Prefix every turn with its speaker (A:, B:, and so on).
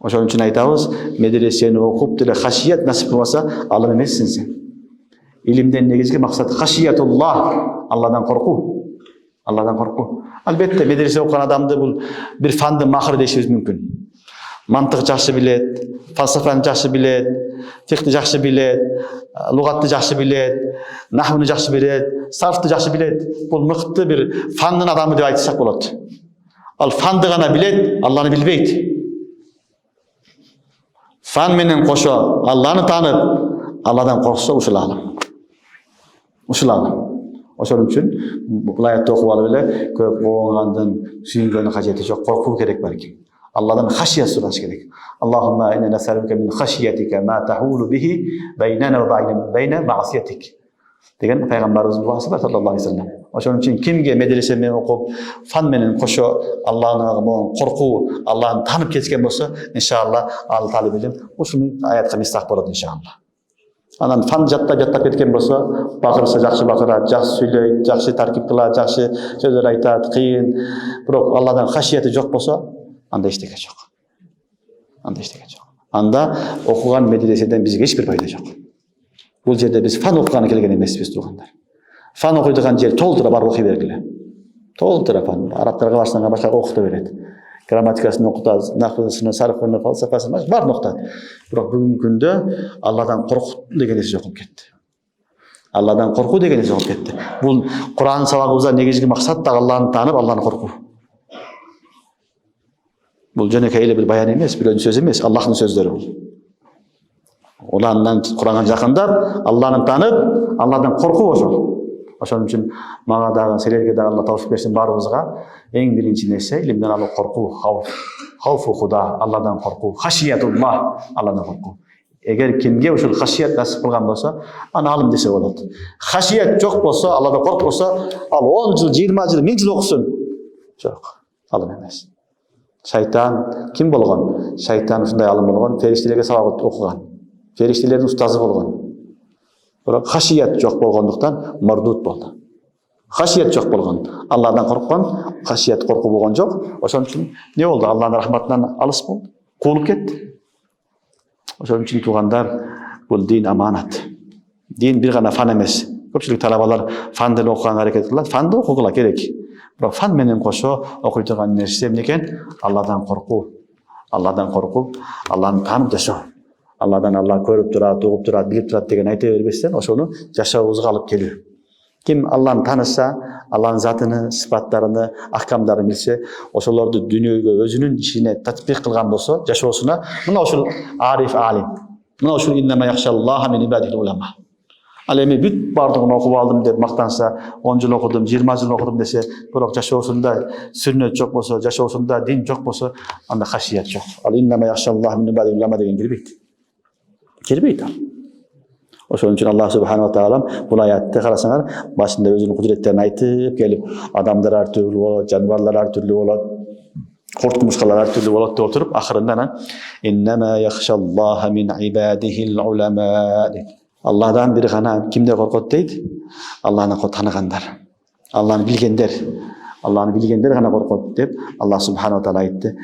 A: Ошон үчүн айтабыз, медресени окуп деле хашият насип кылбаса, алым эмессиң сен. Илимден негизги максат хашиятуллах, Алладан коркуу. Алладан коркуу. Албетте медресе окуган адамды бул бир фандын махыры дешибиз мүмкүн. Мантык жакшы билет, фалсафаны жакшы билет, фикхти жакшы билет, лугатты жакшы билет, нахвны жакшы билет, сарфты жакшы билет. Бул мыкты бир фандын адамы деп айтсак болот. Ал фанды гана билет, Алланы билбейт. Фан менен кошо Алланы таанып, Алладан корксо ушул алым. Ушул алым. Ошон үчүн бул аятты окуп алып эле көп оңгандын, сүйүнгөндүн кажети жок, коркуу керек балким. Алладан хашия сураш керек. Аллахумма инна насалука мин хашиятика ма тахулу бихи байнана ва байна маасиятик. Деген пайгамбарыбыз васы бар саллаллаху алейхи вассалам. Ошон үчүн кимге медресе менен окуп, фан менен кошо Алланы коркуу, Алланы таанып кеткен болсо, иншалла ал талиб илим ушул аятка мистак болот иншалла. Анан фан жаттап кеткен болсо, бакырса жакшы бакырат, жакшы сүйлөйт, жакшы таркип кылат, жакшы сөздөр айтат, кыйын. Бирок Алладан хашияты жок болсо, анда эчтеке жок. Анда эчтеке жок. Анда окуган медреседен бизге эч бир пайда жок. Бул жерде биз фан окуганы келген эмеспиз тургандар. Фан окуйдуган жер толтура барып окуй бергиле. Толтура фан. Арабтарга барсаң башка окута берет. Грамматикасын окутат, нахвысын, сарфын, фалсафасын баарын окутат. Бирок бүгүнкү күндө Алладан коркуу деген нерсе жогуп кетти. Алладан коркуу деген нерсе жогуп кетти. Бул Кур'ан сабагыбызда негизги максат да Алланы таанып, Алланы коркуу. Бул жөнөкөй эле бир баян эмес, бирөөнүн сөзү эмес, Аллахтын сөздөрү бул. Уландан Кур'анга жакындап, Алланы таанып, Алладан коркуу ошол. Ошон үчүн мага дагы, силерге дагы Алла тавфик берсин баарыбызга. Эң биринчи нерсе илимден алып коркуу, хауфу Худа, Алладан коркуу, хашиятуллах, Алладан коркуу. Эгер кимге ушул хашият насип кылган болсо, аны алым десе болот. Хашият жок болсо, Алладан коркпосо, ал 10 жыл, 20 жыл, 1000 жыл окусун. Жок, алым эмес. Шайтан ким болгон? Шайтан ушундай алым болгон, фериштелерге сабак окуган. Фериштелердин устазы болгон. Бирок хашият жок болгондуктан мардут болду. Хашият жок болгон. Алладан корккон, хашият коркуу болгон жок. Ошон үчүн не болду? Алланын рахматынан алыс болду. Куулуп кетти. Ошон үчүн туугандар, бул дин аманат. Дин бир гана фан эмес. Көпчүлүк талабалар фан деле окуганга аракет кылат. Фанды окугула керек. Бирок фан менен кошо окуй турган нерсе эмне экен? Алладан коркуу. Алладан коркуп, Алланы таанып жашоо. Алладан Алла көрүп турат, угуп турат, билип турат деген айта бербестен, ошону жашообузга алып келүү. Ким Алланы тааныса, Алланын затыны, сыпаттарыны, ахкамдарын билсе, ошолорду дүйнөгө өзүнүн ишине татбик кылган болсо, жашоосуна, мына ушул ариф алим. Мына ушул иннама яхшаллаха мин ибадихил улама. Ал эми бүт бардыгын окуп алдым деп мактанса, 10 жыл окудум, 20 жыл окудум десе, бирок жашоосунда сүннөт жок болсо, жашоосунда дин жок болсо, анда хашият жок. Ал иннама яхшаллаха мин ибадихил улама деген кирбейт. Кирбейт ал. Ошон үчүн Аллах субханаху ва таала бул аятты карасаңар, башында өзүнүн кудуреттерин айтып келип, адамдар ар түрлүү болот, жаныбарлар ар түрлүү болот, курт мушкалар ар түрлүү болот деп отуруп, акырында анан иннама яхшаллаха мин ибадихил улама. Алладан бир гана кимдер коркот дейт? Алланы тааныгандар. Алланы билгендер. Алланы билгендер гана коркот деп Аллах субханаху ва таала айтты.